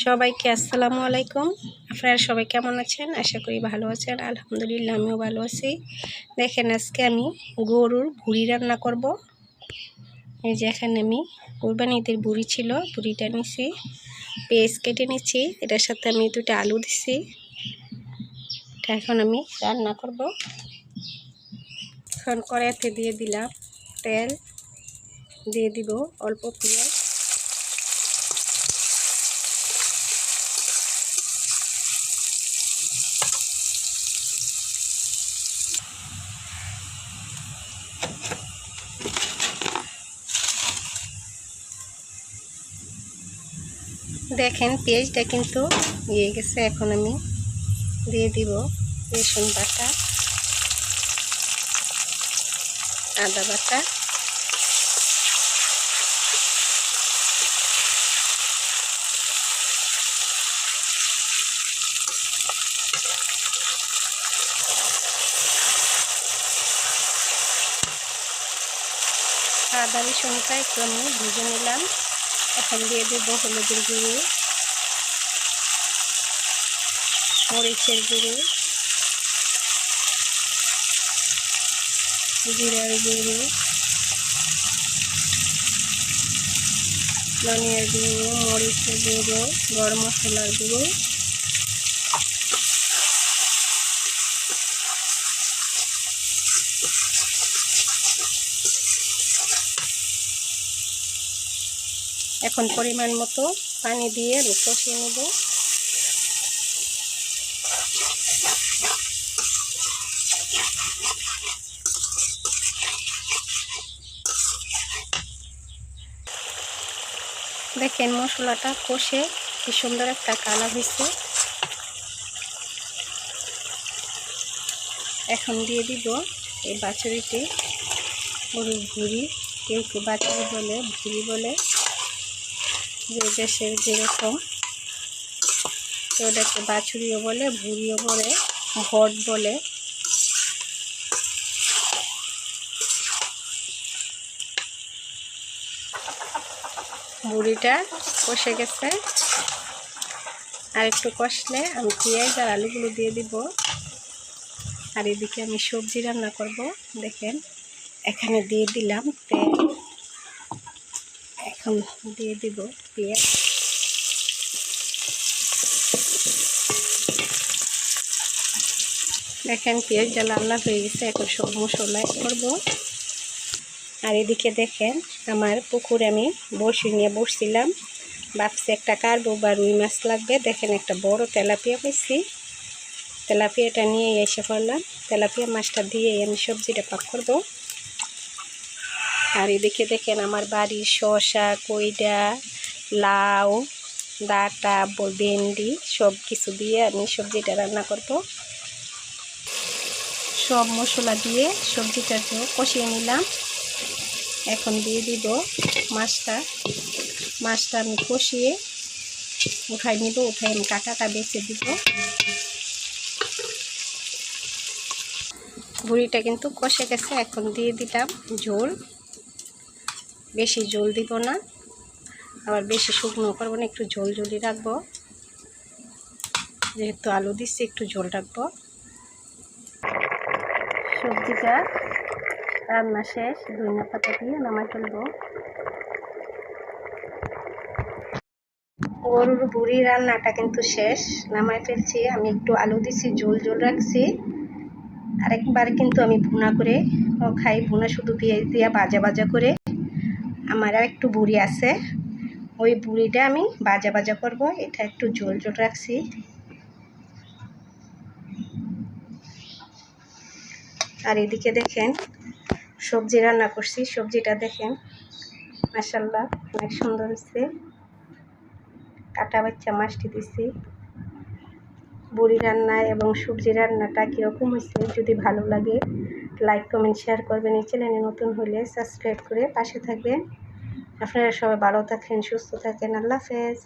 সবাইকে আসসালামু আলাইকুম। আপনারা সবাই কেমন আছেন? আশা করি ভালো আছেন। আলহামদুলিল্লাহ আমিও ভালো আছি। দেখেন আজকে আমি গরুর ভুঁড়ি রান্না করব। এই যে এখানে আমি কোরবানিদের ভুঁড়ি ছিল, ভুঁড়িটা নিছি, পেঁয়াজ কেটে নিচ্ছি, এটার সাথে আমি 2টা আলু দিছি। এটা এখন আমি রান্না করব। এখন কড়াইতে দিয়ে দিলাম তেল, দিয়ে দিব অল্প পেঁয়াজ, দেখেন পেঁয়াজটা কিন্তু হয়ে গেছে। এখন আমি দিয়ে দিব রসুন বাটা, আদা বাটা, আদা রসুনটা একটু আমি ভেজে নিলাম। এখন দিয়ে দেবো হলুদের গুঁড়ো, মরিচের গুঁড়ো, জিরার গুঁড়ো, ধনিয়ার গুঁড়ো, মরিচের গুঁড়ো, গরম মশলার গুঁড়ো, এখন পরিমাণ মতো পানি দিয়ে আমি কষিয়ে নেব। দেখেন মশলাটা কষে কি সুন্দর একটা কালার হয়েছে। এখন দিয়ে দিব এই বাছুরিটি, গরুর ভুঁড়ি, কেউ কেউ বাছুরি বলে, ভুঁড়ি বলে, যে দেশের যেরকম, তো ওটাকে বাছুরিও বলে, ভুঁড়িও বলে, ভট বলে। ভুঁড়িটা কষে গেছে, আর একটু কষলে আমি পেঁয়াজ আর আলুগুলো দিয়ে দিব। আর এদিকে আমি সবজি রান্না করব। দেখেন এখানে দিয়ে দিলাম তেল, এখন দিয়ে দিব পেঁয়াজ, দেখেন পেঁয়াজটা লাল লাল হয়ে গেছে। এখন সব মশলা করব। আর এদিকে দেখেন আমার পুকুরে আমি বড়শি নিয়ে বসছিলাম, ভাবছি একটা কার্বো বা রুই মাছ লাগবে। দেখেন একটা বড় তেলাপিয়া পেয়েছি, তেলাপিয়াটা নিয়ে এসে পড়লাম। তেলাপিয়া মাছটা দিয়ে আমি সবজিটা পাক করব। আর এদিকে দেখেন আমার বাড়ির শসা, কইডা, লাউ, ডাঁটা, ভেন্ডি সব কিছু দিয়ে আমি সবজিটা রান্না করব। সব মশলা দিয়ে সবজিটা কষিয়ে নিলাম। এখন দিয়ে দিব মাছটা। মাছটা আমি কষিয়ে উঠাই নিব, উঠাই আমি কাঁটাটা বেছে দিব। ভুঁড়িটা কিন্তু কষে গেছে। এখন দিয়ে দিলাম ঝোল, বেশি ঝোল দিব না, আবার বেশি শুকনো করবো না, একটু ঝোল ঝোলই রাখবো। যেহেতু আলু দিচ্ছি একটু ঝোল রাখবো। সবজিটা রান্না শেষ, ধনিয়া পাতা দিয়ে নামাই ফেলবো। গরুর ভুঁড়ি রান্নাটা কিন্তু শেষ, নামাই ফেলছি। আমি একটু আলু দিছি, ঝোল ঝোল রাখছি। আরেকবার কিন্তু আমি ভুনা করে খাই, ভুনা শুধু পেঁয়াজ দিয়ে ভাজা ভাজা করে। আমার আর একটু ভুঁড়ি আছে, ওই ভুঁড়িটা আমি ভাজা ভাজা করব। এটা একটু ঝোল ঝোল রাখছি। আর এদিকে দেখেন সবজি রান্না করছি, সবজিটা দেখেন মাশাআল্লাহ অনেক সুন্দর হয়েছে। কাটা বাচ্চা মাছটি দিছি। ভুঁড়ি রান্না এবং সবজি রান্নাটা কীরকম হয়েছে যদি ভালো লাগে লাইক কমেন্ট শেয়ার করবেন। এই চ্যানেলে নতুন হলে সাবস্ক্রাইব করে পাশে থাকবেন। আপনারা সবাই ভালো থাকেন, সুস্থ থাকেন। আল্লাহ হাফেজ।